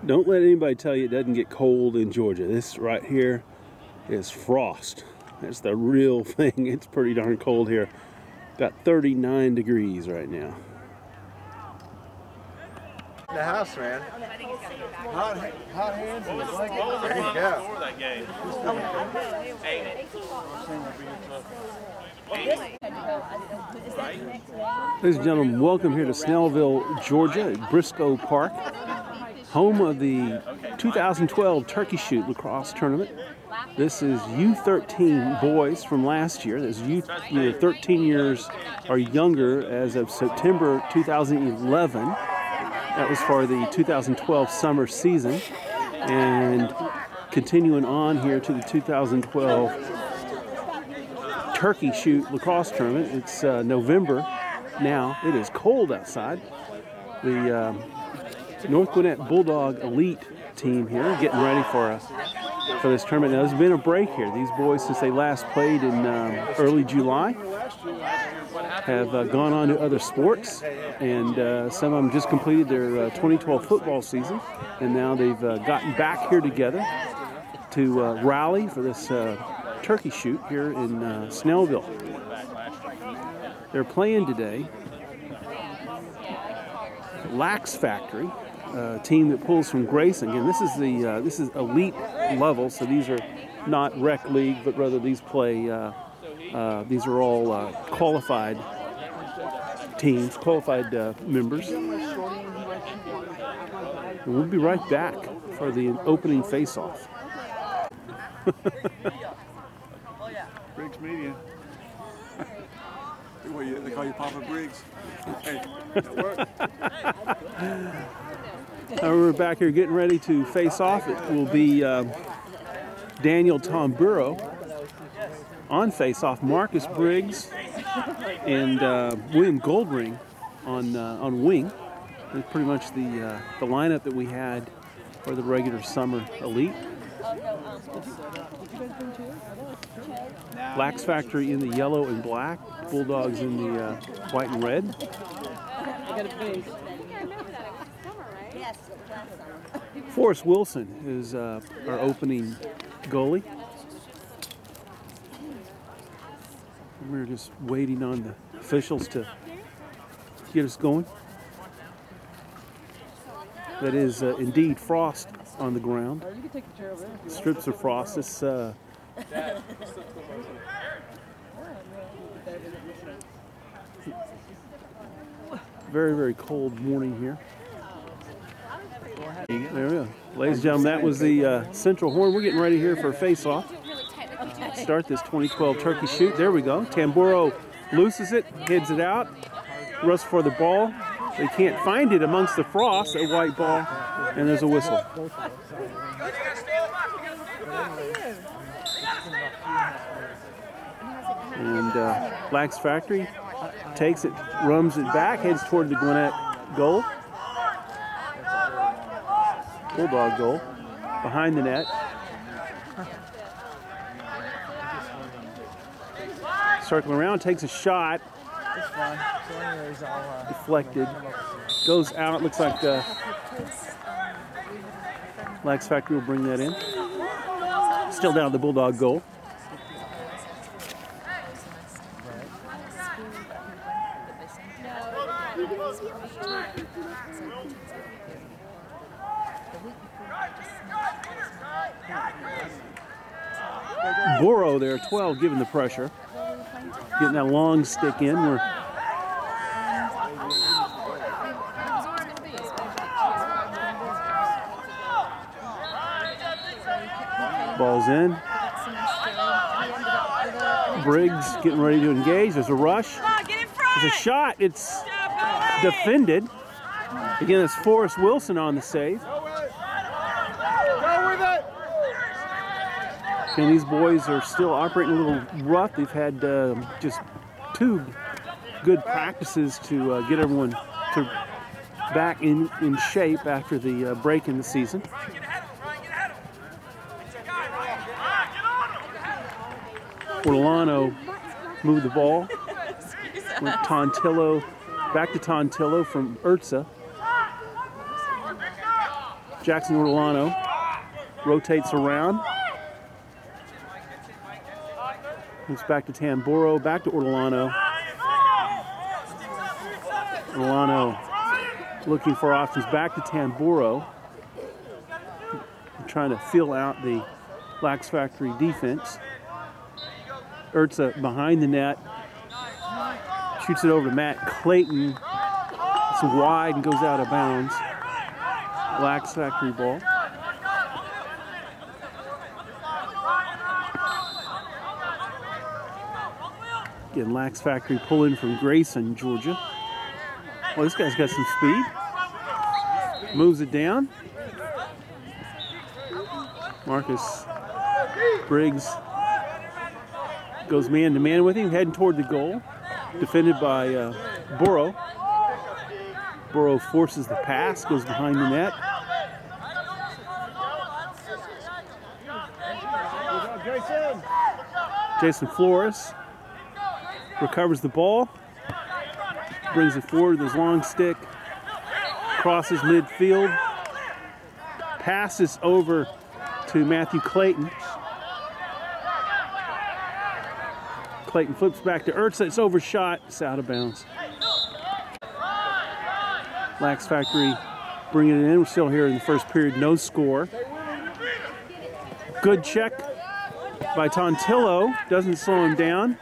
Don't let anybody tell you it doesn't get cold in Georgia. This right here is frost. That's the real thing. It's pretty darn cold here. Got 39 degrees right now. The house, man. Hot hands and the blanket. There you go. That game. Ladies and gentlemen, welcome here to Snellville, Georgia, at Briscoe Park, home of the 2012 Turkey Shoot lacrosse tournament. This is U13 boys from last year. This is you're 13 years or younger as of September 2011. That was for the 2012 summer season. And continuing on here to the 2012 Turkey Shoot lacrosse tournament. It's November now. It is cold outside. The North Gwinnett Bulldog elite team here getting ready for this tournament. Now, there's been a break here. These boys, since they last played in early July, have gone on to other sports, and some of them just completed their 2012 football season, and now they've gotten back here together to rally for this turkey shoot here in Snellville. They're playing today NGLAX Factory, a team that pulls from Grayson. Again, this is elite level, so these are not rec league, but rather these play. These are all qualified teams, qualified members. And we'll be right back for the opening face-off. Briggs Media. They call you Papa Briggs. Hey, that worked. We're back here getting ready to face off. It will be Daniel Tomburo on face-off, Marcus Briggs and William Goldring on wing. That's pretty much the lineup that we had for the regular summer elite. NGLAX Factory in the yellow and black, Bulldogs in the white and red. Forrest Wilson is our opening goalie. We're just waiting on the officials to get us going. That is indeed frost on the ground. Strips of frost. This very, very cold morning here. There we go. Ladies and gentlemen, that was the Central Horn. We're getting ready here for a face-off. Start this 2012 turkey shoot. There we go. Tamburo looses it, heads it out, rushes for the ball. They can't find it amongst the frost, a white ball, and there's a whistle. And NGLAX Factory takes it, rums it back, heads toward the Gwinnett goal. Bulldog goal, behind the net. Circling around, takes a shot. Deflected. Goes out. Looks like NGLAX Factory will bring that in. Still down at the Bulldog goal. Boro there, 12, giving the pressure. Getting that long stick in. Ball's in. Briggs getting ready to engage. There's a rush. There's a shot. It's defended. Again, it's Forrest Wilson on the save. And these boys are still operating a little rough. They've had just 2 good practices to get everyone back in shape after the break in the season. Orlano moved the ball. Went Tontillo, back to Tontillo from Urza. Jackson Ortolano rotates around. Moves back to Tamburo, back to Ortolano. Ortolano looking for options, back to Tamburo. Trying to fill out the Lax Factory defense. Urza behind the net. Shoots it over to Matt Clayton. It's wide and goes out of bounds. Lax Factory ball. Again, Lax Factory pull in from Grayson, Georgia. Well, this guy's got some speed. Moves it down. Marcus Briggs goes man-to-man with him, heading toward the goal. Defended by Burrow. Burrow forces the pass, goes behind the net. Jason Flores recovers the ball, brings it forward with his long stick, crosses midfield, passes over to Matthew Clayton. Clayton flips back to Urza. It's overshot. It's out of bounds. Lax Factory bringing it in. We're still here in the first period. No score. Good check by Tontillo. Doesn't slow him down.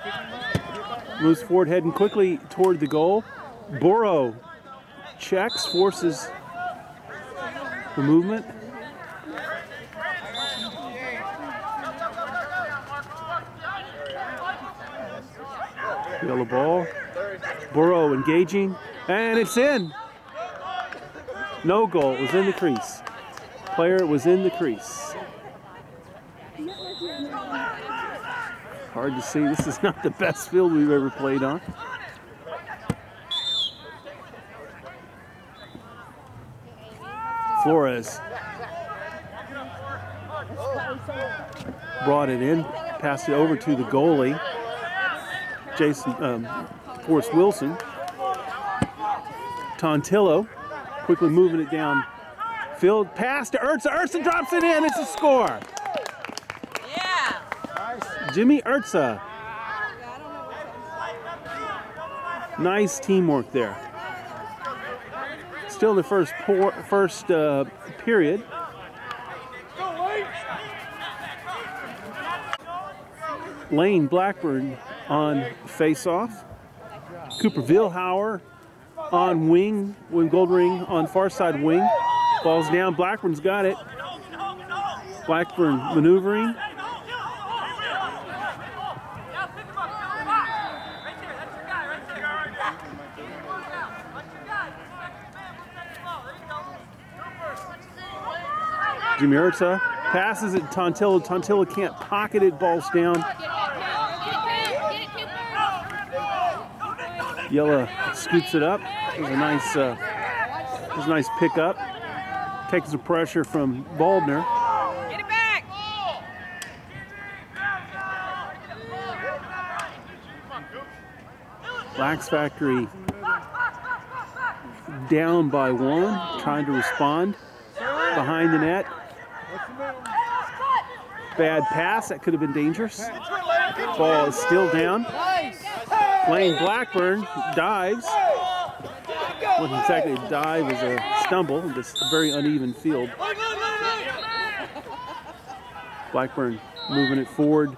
Moves forward, heading quickly toward the goal. Burrow checks, forces the movement. Yellow ball. Burrow engaging, and it's in. No goal. It was in the crease. Player was in the crease. Hard to see. This is not the best field we've ever played on. Flores brought it in, passed it over to the goalie, Forrest Wilson. Tontillo quickly moving it down field, pass to Urza. Urza drops it in. It's a score. Yeah. Jimmy Urza. Nice teamwork there. Still in the first period. Lane Blackburn on face-off. Cooper Vilhauer on wing, with Goldring on far side wing. Ball's down, Blackburn's got it. Blackburn maneuvering. Jimmy Urza passes it to Tontillo. Tontillo can't pocket it, ball's down. Yella scoops it up. It was a nice pickup. Takes the pressure from Baldner. Get it back. Lax Factory down by one, trying to respond behind the net. Bad pass, that could have been dangerous. Ball is still down. Lane Blackburn dives. Wasn't exactly a dive, it was a stumble. Just a very uneven field. Blackburn moving it forward.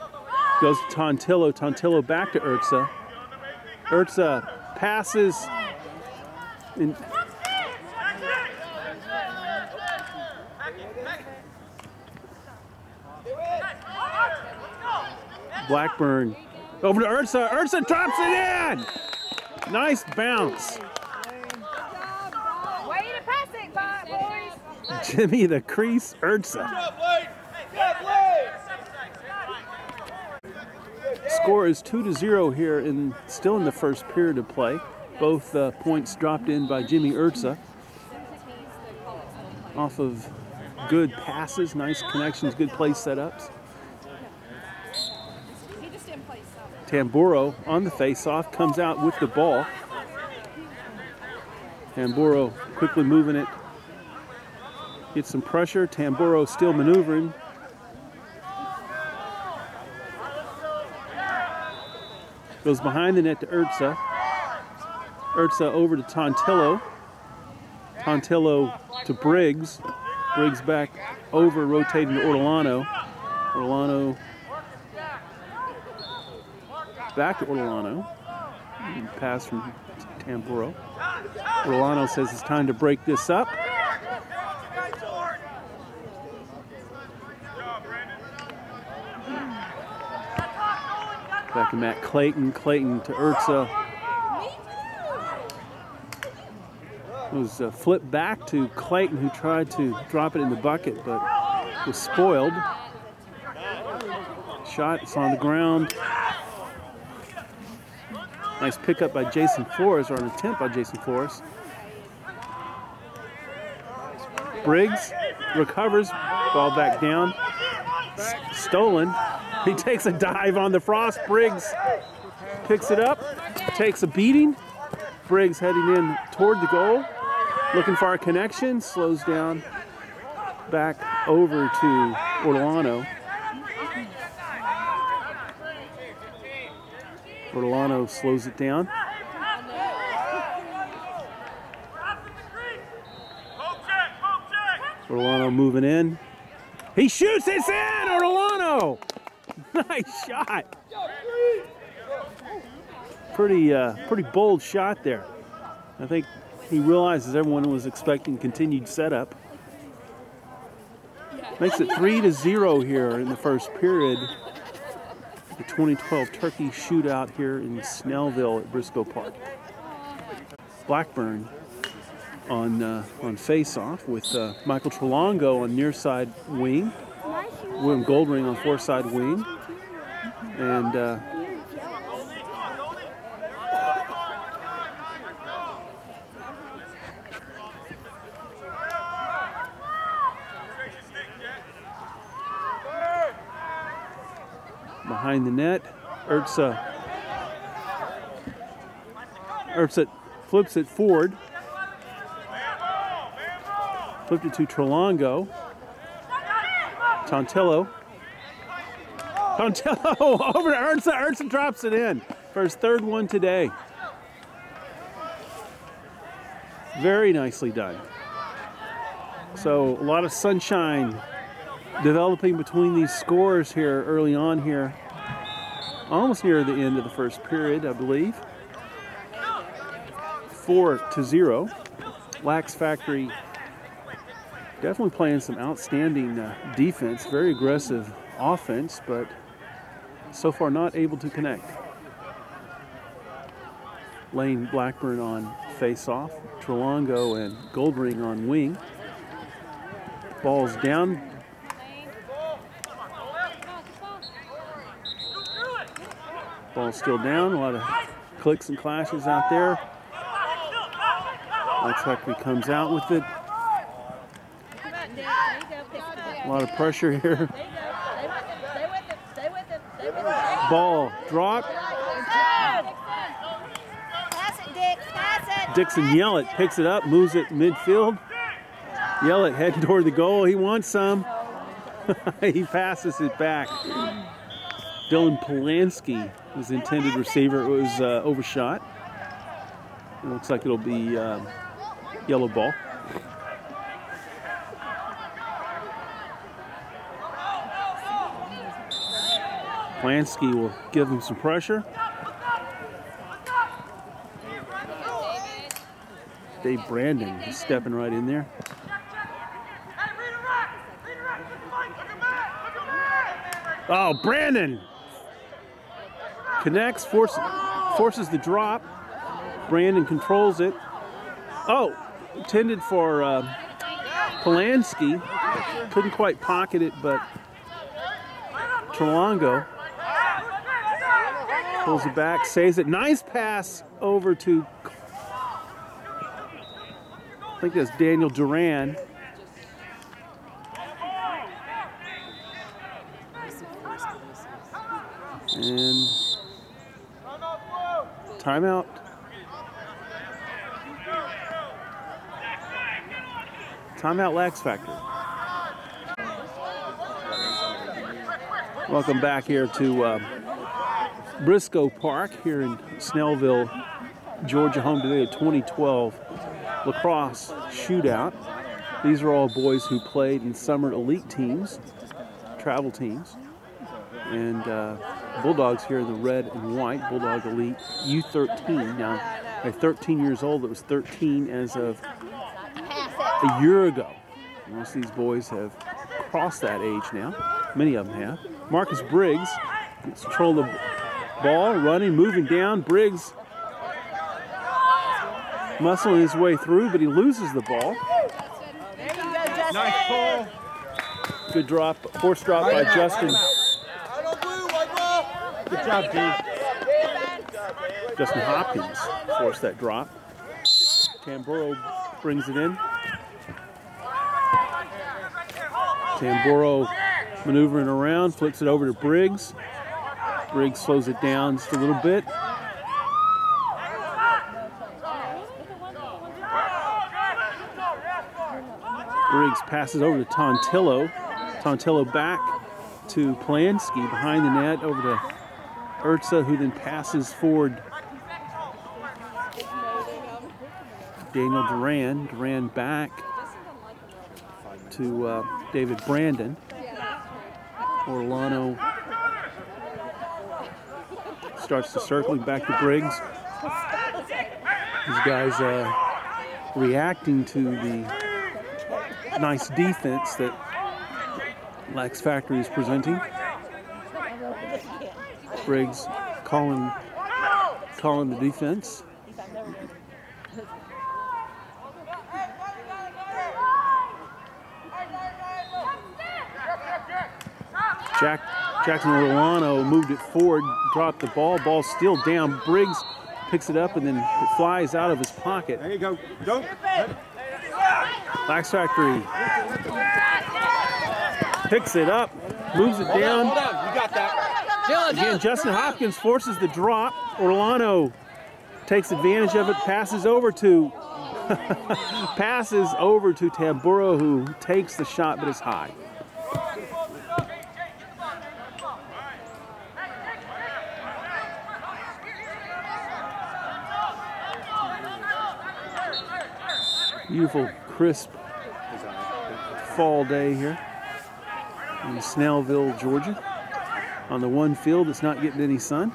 Goes to Tontillo. Tontillo back to Urza. Urza passes. Blackburn over to Urza. Urza drops it in. Nice bounce. Way to pass it, boys. Jimmy the Crease Urza. Score is 2-0 here, still in the first period of play. Both points dropped in by Jimmy Urza off of good passes, nice connections, good play setups. Tamburo on the face-off, comes out with the ball. Tamburo quickly moving it Get some pressure. Tamburo still maneuvering. Goes behind the net to Urza. Urza over to Tontillo. Tontillo to Briggs. Briggs back over, rotating to Ortolano. Ortolano back to Ortolano. Pass from Tamburo. Ortolano says it's time to break this up. Back to Matt Clayton. Clayton to Urza. It was flipped back to Clayton, who tried to drop it in the bucket, but was spoiled. Shot, it's on the ground. Nice pickup by Jason Flores, or an attempt by Jason Flores. Briggs recovers, ball back down. Stolen. He takes a dive on the frost. Briggs picks it up, takes a beating. Briggs heading in toward the goal, looking for a connection, slows down, back over to Ortolano. Ortolano slows it down. Ortolano moving in. He shoots, it's in, Ortolano! Nice shot. Pretty bold shot there. I think he realizes everyone was expecting continued setup. Makes it 3-0 here in the first period. The 2012 Turkey Shootout here in Snellville at Briscoe Park. Blackburn on face-off with Michael Trelongo on near side wing. William Goldring on fore side wing. And behind the net, Urza flips it forward. Flipped it to Trelongo. Tontillo over to Urza. Urza drops it in for his third one today. Very nicely done. So a lot of sunshine developing between these scores here early on here. Almost near the end of the first period, I believe. 4-0. Lax Factory definitely playing some outstanding defense, very aggressive offense, but so far not able to connect. Lane Blackburn on face-off, Trelongo and Goldring on wing. Ball's down. Ball's still down, a lot of clicks and clashes out there. Lax Factory comes out with it. A lot of pressure here. Ball dropped. Dixon Yellett picks it up, moves it midfield. Yellett heading toward the goal. He wants some. He passes it back. Dylan Polanski was the intended receiver. It was overshot. It looks like it'll be yellow ball. Polanski will give him some pressure. Dave Brandon is stepping right in there. Oh, Brandon connects, forces the drop. Brandon controls it. Oh, intended for Polanski. Couldn't quite pocket it, but Trelongo pulls it back, saves it. Nice pass over to, I think that's Daniel Duran. And timeout. Timeout, Lax Factory. Welcome back here to Briscoe Park here in Snellville, Georgia, home today of 2012 lacrosse shootout. These are all boys who played in summer elite teams, travel teams. And Bulldogs here in the red and white, Bulldog Elite U13. Now, at 13 years old, it was 13 as of a year ago. Most of these boys have crossed that age now. Many of them have. Marcus Briggs gets control of the ball, running, moving down. Briggs muscling his way through, but he loses the ball. Nice pull. Good drop, forced drop by Justin. Good job, D. Justin Hopkins forced that drop. Tamburo brings it in. Tamburo maneuvering around, flips it over to Briggs. Briggs slows it down just a little bit. Briggs passes over to Tontillo. Tontillo back to Plansky behind the net over to Urza, who then passes forward Daniel Duran. Duran back to David Brandon. Orlano starts to circling back to Briggs. These guys reacting to the nice defense that Lax Factory is presenting. Briggs calling the defense. Jackson Orlano moved it forward, dropped the ball. Ball still down. Briggs picks it up and then it flies out of his pocket. There you go. Go. Lax Factory picks it up, moves it down. Hold on. You got that. Again, Justin Hopkins forces the drop. Orlano takes advantage of it, passes over to Tamburo, who takes the shot, but it's high. Beautiful, crisp fall day here in Snellville, Georgia. On the one field that's not getting any sun.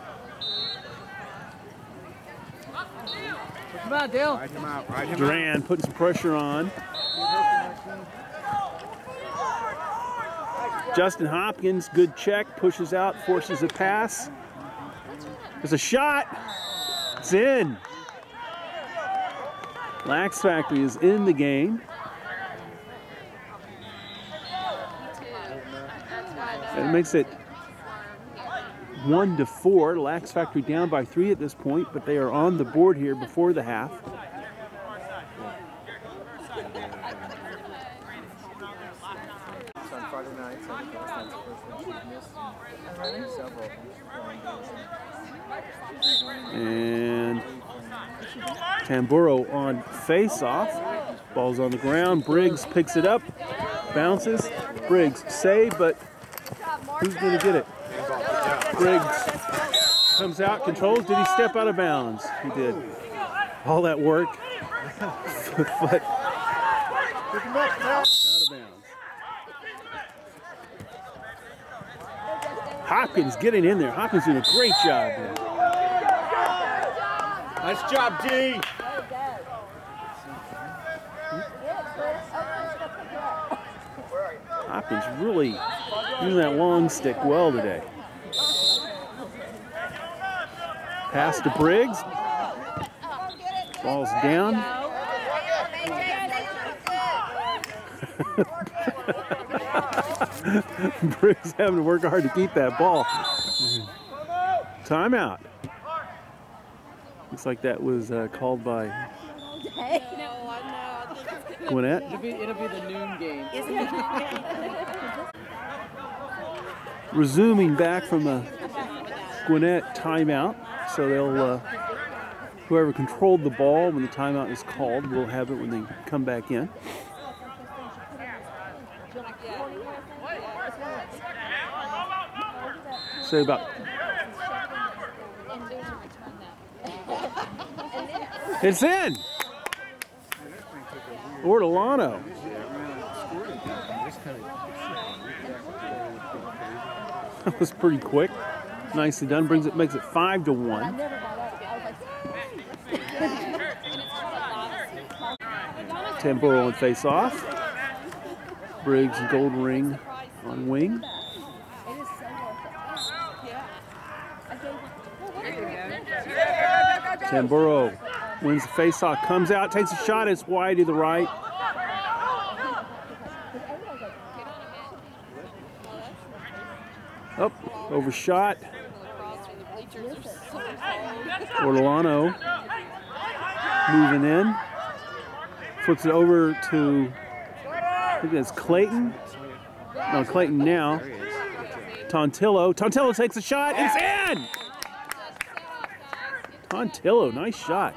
Come on, Dale. Duran putting some pressure on. Justin Hopkins, good check, pushes out, forces a pass. There's a shot. It's in. Lax Factory is in the game. That makes it 1-4. Lax Factory down by 3 at this point, but they are on the board here before the half. And Tamburo on face-off. Ball's on the ground. Briggs picks it up, bounces. Briggs save, but who's going to get it? Briggs comes out, controls. Did he step out of bounds? He did. All that work. Foot out of bounds. Hopkins getting in there. Hopkins doing a great job there. Nice job, D. Hopkins really using that long stick well today. Pass to Briggs. Ball's down. Briggs having to work hard to keep that ball. Timeout. Looks like that was called by Gwinnett. It'll be the noon game. Resuming back from the Gwinnett timeout. So they'll, whoever controlled the ball when the timeout is called will have it when they come back in. Say about. It's in. Ortolano. That was pretty quick. Nicely done. Makes it 5-1. Tamburo on face-off. Briggs gold ring on wing. Tamburo wins the face-off, comes out, takes a shot. It's wide to the right. Up, overshot. Ortolano moving in. Flips it over to, I think that's Clayton. No, Clayton now. Tontillo. Tontillo takes a shot. It's in! Tontillo, nice shot.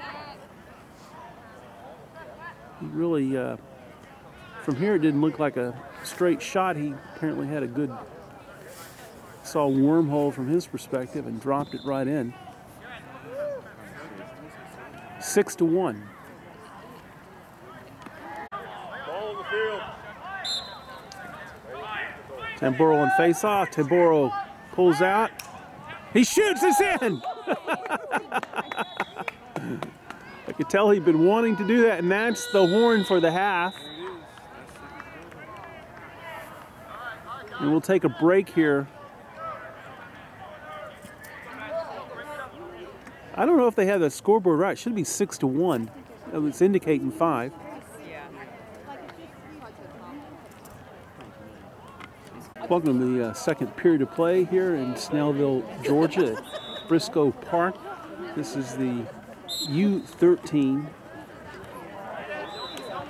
He really, from here it didn't look like a straight shot. He apparently had a good, saw a wormhole from his perspective and dropped it right in. 6-1. Tamburo on face-off. Tamburo pulls out. He shoots. It's in. I could tell he'd been wanting to do that, and that's the horn for the half. And we'll take a break here. I don't know if they have the scoreboard right. It should be 6-1. It's indicating 5. Welcome to the second period of play here in Snellville, Georgia at Briscoe Park. This is the U13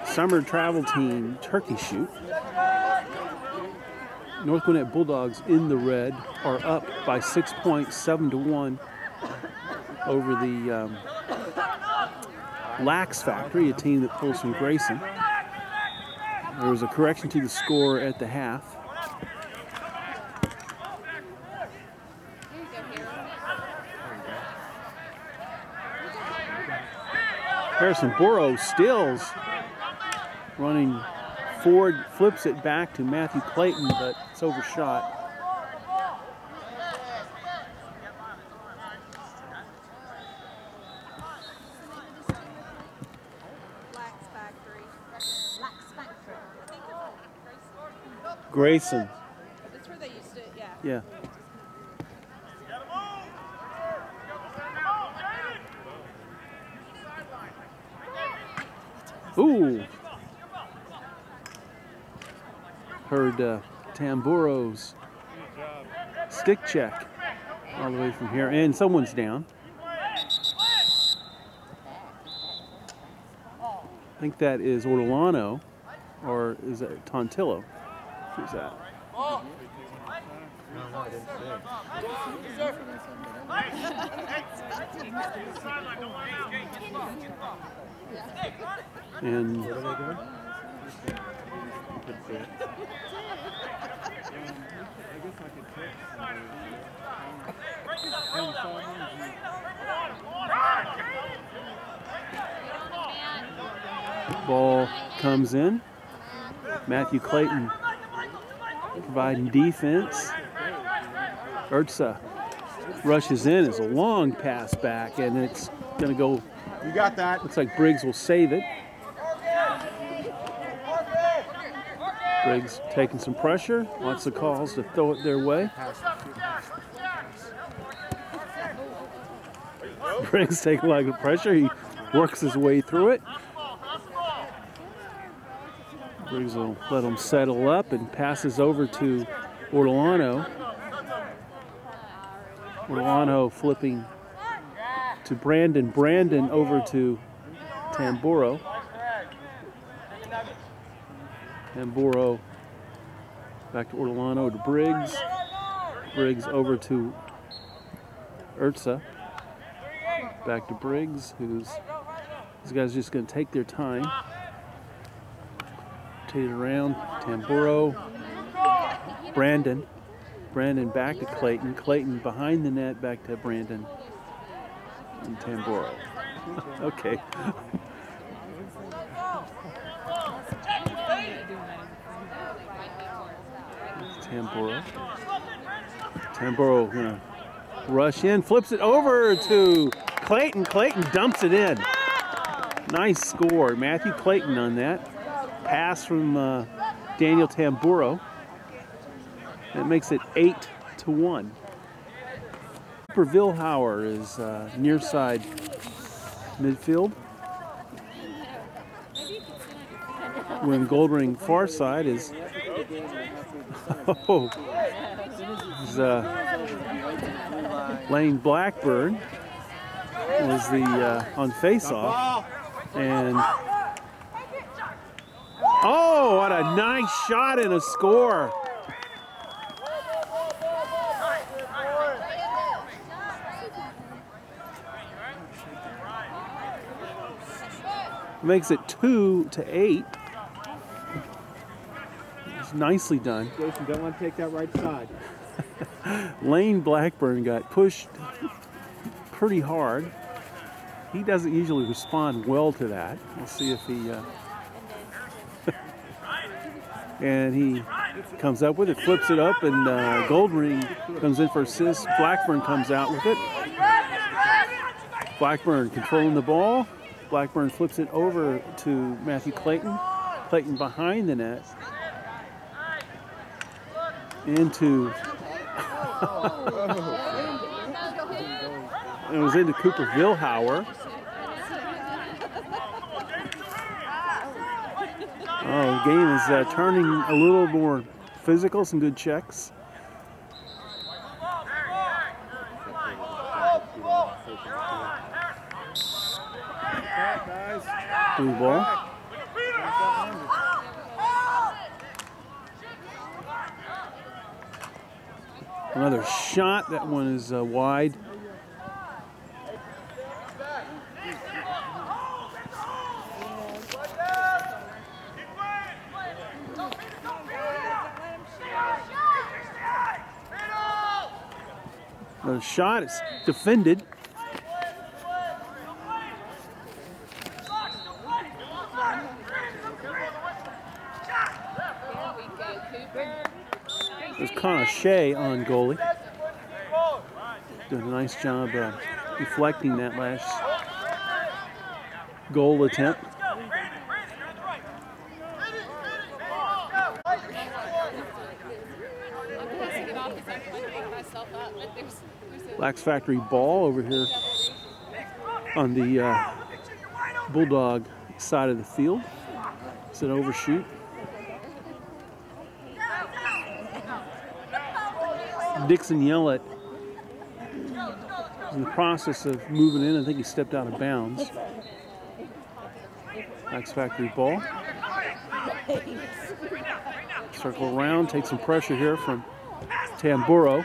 summer travel team turkey shoot. North Gwinnett Bulldogs in the red are up by 6 points, 7-1 over the NGLAX Factory, a team that pulls from Grayson. There was a correction to the score at the half. Harrison Burrow steals, running forward, flips it back to Matthew Clayton, but it's overshot. Grayson. That's where they used to, yeah. Yeah. Ooh. Heard Tamburo's stick check all the way from here, and someone's down. I think that is Ortolano, or is that Tontillo? Who's that? And ball comes in. Matthew Clayton providing defense. Urtza rushes in. It's a long pass back, and it's going to go. You got that. Looks like Briggs will save it. Briggs taking some pressure. Lots of calls to throw it their way. Briggs taking a lot of pressure. He works his way through it. Briggs will let him settle up and passes over to Ortolano. Ortolano flipping to Brandon. Brandon over to Tamburo. Tamburo back to Ortolano to Briggs. Briggs over to Urtza. Back to Briggs, these guys are just going to take their time. rotated around. Tamburo. Brandon. Brandon back to Clayton. Clayton behind the net, back to Brandon. And Tamburo. Okay. Tamburo. Tamburo gonna rush in, flips it over to Clayton. Clayton dumps it in. Nice score. Matthew Clayton on that. Pass from Daniel Tamburo. That makes it 8-1. Cooper Vilhauer is near side midfield. When Goldring far side is Lane Blackburn was the on face-off, and oh, what a nice shot and a score! Makes it 2-8. It's nicely done. Jason, don't want to take that right side. Lane Blackburn got pushed pretty hard. He doesn't usually respond well to that. We'll see if he... and he comes up with it, flips it up, and Goldring comes in for assist. Blackburn comes out with it. Blackburn controlling the ball. Blackburn flips it over to Matthew Clayton. Clayton behind the net. Into... it was into Cooper Vilhauer. Oh, the game is turning a little more physical. Some good checks. Blue ball. Another shot. That one is wide. Another shot. It's defended. There's Connor Shea on goalie. Doing a nice job deflecting that last goal attempt. Lax Factory ball over here on the Bulldog side of the field. It's an overshoot. Dixon Yellett is in the process of moving in. I think he stepped out of bounds. Lax Factory ball. Circle around, take some pressure here from Tamburo.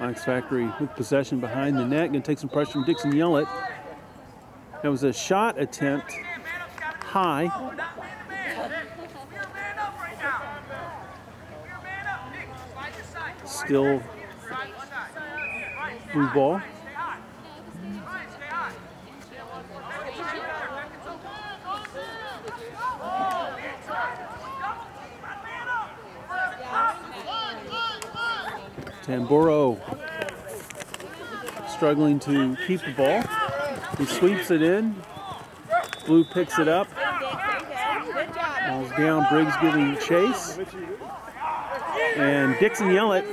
Lax Factory with possession behind the net. Going to take some pressure from Dixon Yellett. That was a shot attempt high. Still blue ball. Tamburo struggling to keep the ball. He sweeps it in. Blue picks it up. Ball's down. Briggs giving chase. And Dixon Yellett.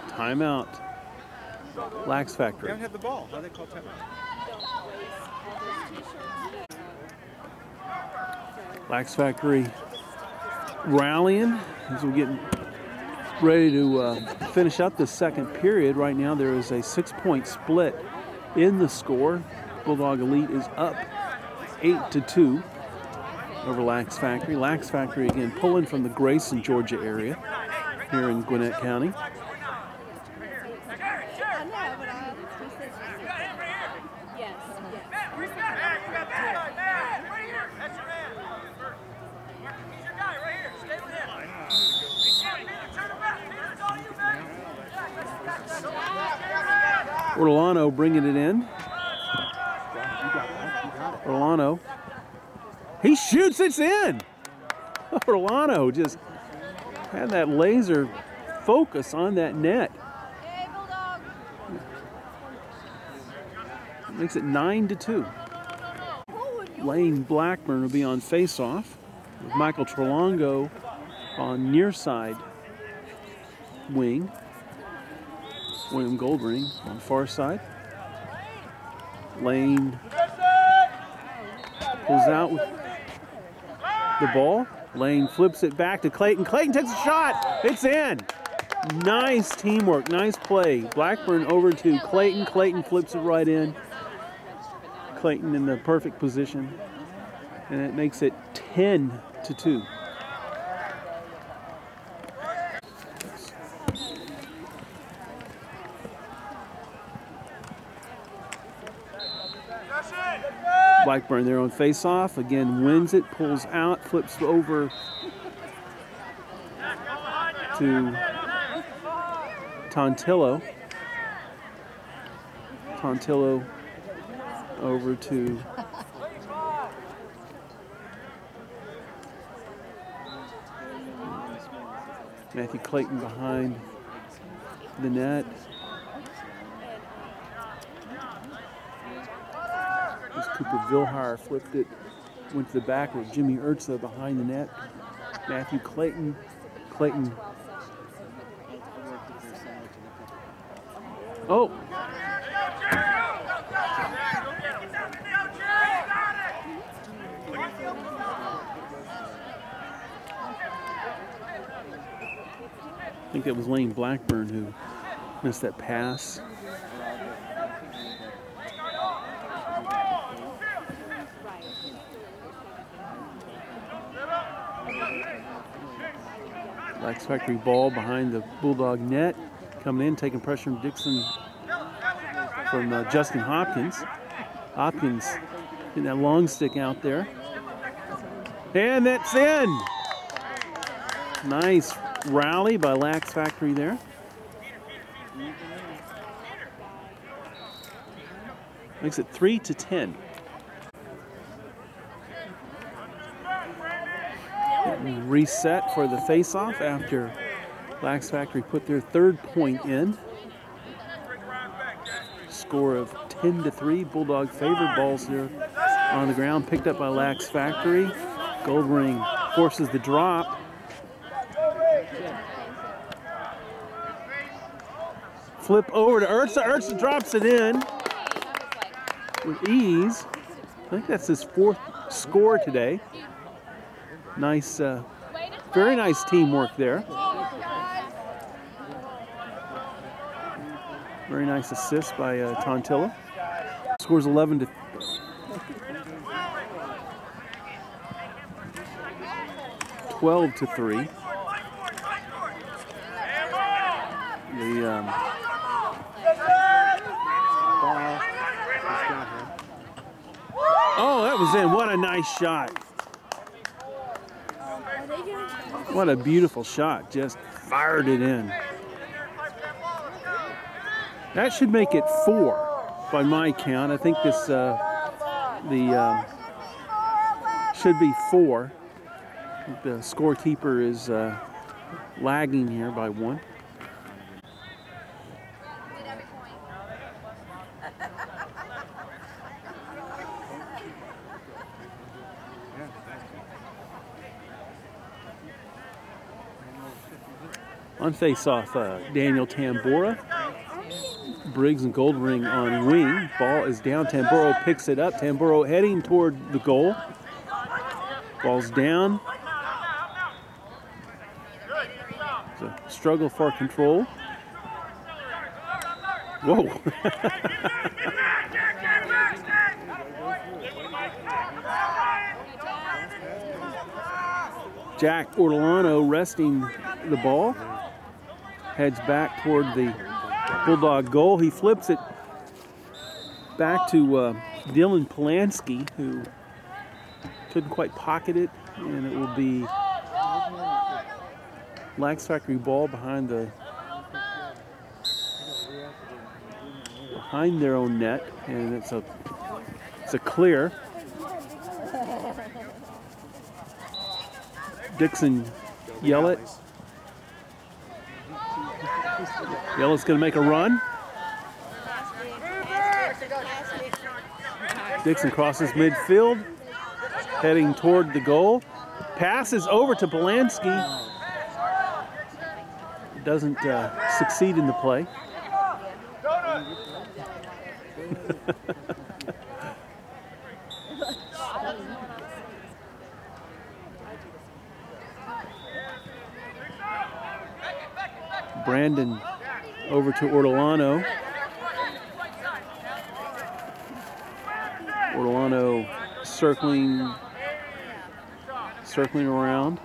Timeout. Lax Factory. They don't have the ball. How do they call timeout? Lax Factory rallying as we're getting ready to finish up the second period. Right now there is a 6-point split in the score. Bulldog Elite is up 8-2 over Lax Factory. Lax Factory again pulling from the Grayson, Georgia area here in Gwinnett County. Orlano bringing it in. Orlano. He shoots, it's in. Orlano just had that laser focus on that net. Hey, Bulldog. Makes it 9-2. Lane Blackburn will be on face-off with Michael Trelongo on near side wing. William Goldring on far side. Lane pulls out with the ball. Lane flips it back to Clayton. Clayton takes a shot. It's in. Nice teamwork. Nice play. Blackburn over to Clayton. Clayton flips it right in. Clayton in the perfect position. And it makes it 10-2. Blackburn there on face-off. Again, wins it, pulls out, flips over to Tontillo. Tontillo over to Matthew Clayton behind the net. Cooper Vilhar flipped it, went to the back with Jimmy Urza behind the net. Matthew Clayton. Clayton. Oh! I think that was Lane Blackburn who missed that pass. Lax Factory ball behind the Bulldog net. Coming in, taking pressure from Dixon, from Justin Hopkins. Hopkins getting that long stick out there. And that's in! Nice rally by Lax Factory there. Makes it 3-10. Reset for the face-off after Lax Factory put their third point in. Score of 10-3. Bulldog favored. Balls here on the ground, picked up by Lax Factory. Goldring forces the drop. Flip over to Urza. Urza drops it in with ease. I think that's his fourth score today. Nice, very nice teamwork there. Very nice assist by Tontillo. Scores 11-3. Oh, that was in. What a nice shot. What a beautiful shot. Just fired it in. That should make it 4 by my count. I think this should be 4. The scorekeeper is lagging here by 1. On face-off, Daniel Tambora. Briggs and Goldring on wing. Ball is down. Tamboro picks it up. Tamboro heading toward the goal. Ball's down. It's a struggle for control. Whoa. Jack Ortolano resting the ball. Heads back toward the Bulldog goal. He flips it back to Dylan Polanski, who couldn't quite pocket it, and it will be Lax Factory ball behind their own net, and it's a clear. Dixon Yellett. Yella's going to make a run. Dixon crosses midfield, heading toward the goal. Passes over to Polanski. Doesn't succeed in the play. Brandon over to Ortolano. Ortolano circling around.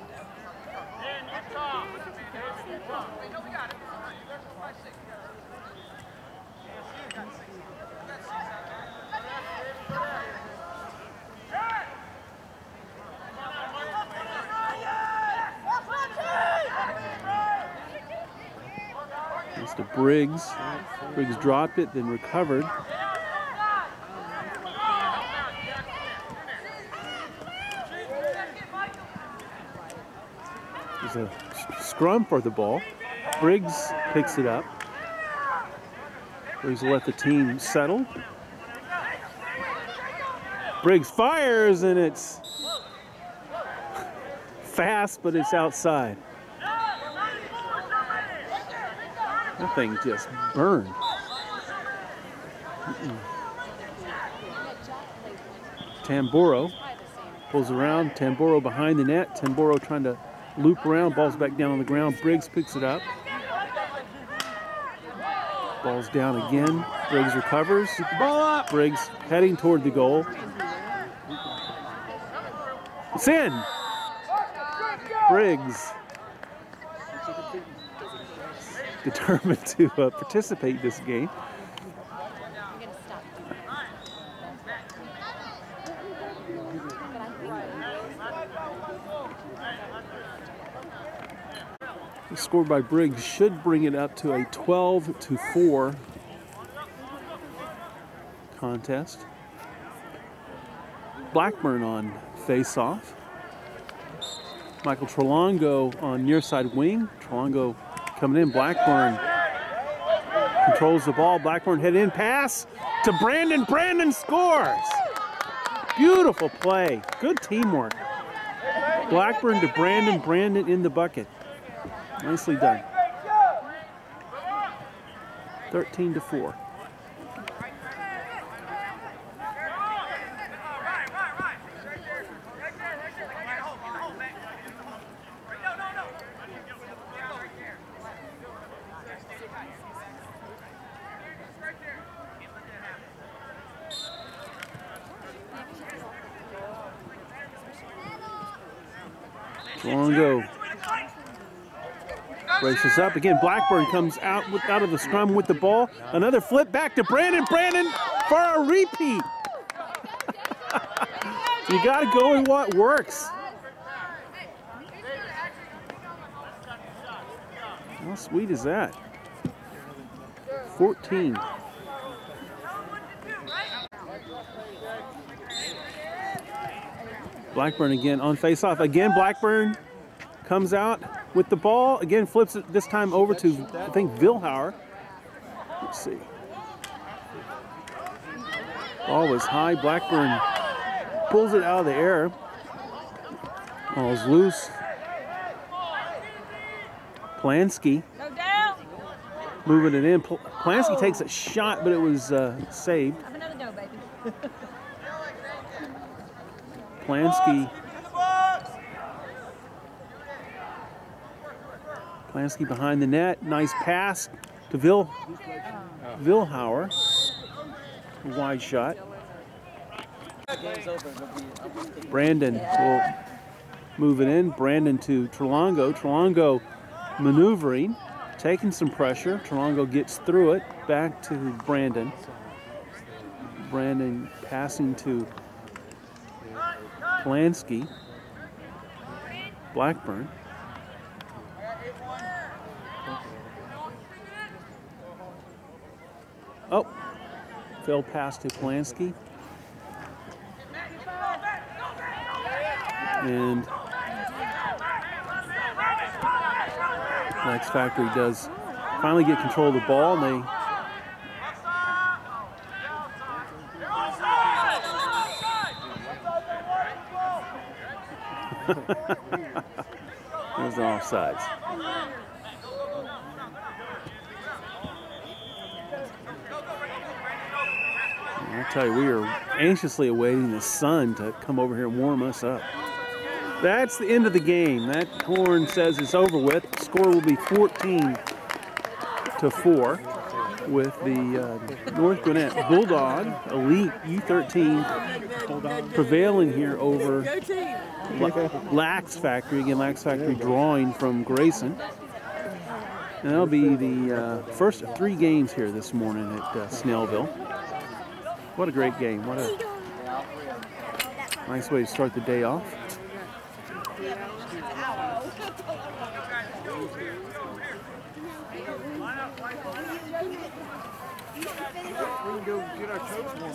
To Briggs. Briggs dropped it, then recovered. There's a scrum for the ball. Briggs picks it up. Briggs will let the team settle. Briggs fires, and it's fast, but it's outside. That thing just burned. Tamboro pulls around. Tamboro behind the net. Tamboro trying to loop around. Ball's back down on the ground. Briggs picks it up. Ball's down again. Briggs recovers. Ball up. Briggs heading toward the goal. It's in. Briggs determined to participate in this game. The score by Briggs should bring it up to a 12-4 contest. Blackburn on face-off. Michael Trelongo on near side wing. Trelongo coming in. Blackburn controls the ball. Blackburn head in, pass to Brandon. Brandon scores. Beautiful play. Good teamwork. Blackburn to Brandon. Brandon in the bucket. Nicely done. 13-4. Longo races up again. Blackburn comes out of the scrum with the ball. Another flip back to Brandon. Brandon for a repeat. You got to go with what works. How sweet is that? 14. Blackburn again on face-off. Again, Blackburn comes out with the ball. Again, flips it this time over to, I think, Vilhauer. Let's see. Ball was high. Blackburn pulls it out of the air. Ball's loose. Polanski moving it in. Polanski takes a shot, but it was saved. Have another go, baby. Plansky behind the net. Nice pass to Vilhauer. Wide shot. Brandon will move it in. Brandon to Trelongo. Trelongo maneuvering, taking some pressure. Trelongo gets through it. Back to Brandon. Brandon passing to Plansky. Blackburn. Oh, failed pass to Plansky. And NGLAX Factory does finally get control of the ball, and there's the offsides. I'll tell you, we are anxiously awaiting the sun to come over here and warm us up. That's the end of the game. That horn says it's over with. The score will be 14-4 with the North Gwinnett Bulldog Elite U13 prevailing here over NGLAX Factory. Again, NGLAX Factory drawing from Grayson. And that'll be the first of 3 games here this morning at Snellville. What a great game. What a nice way to start the day off. We can go get our coach more.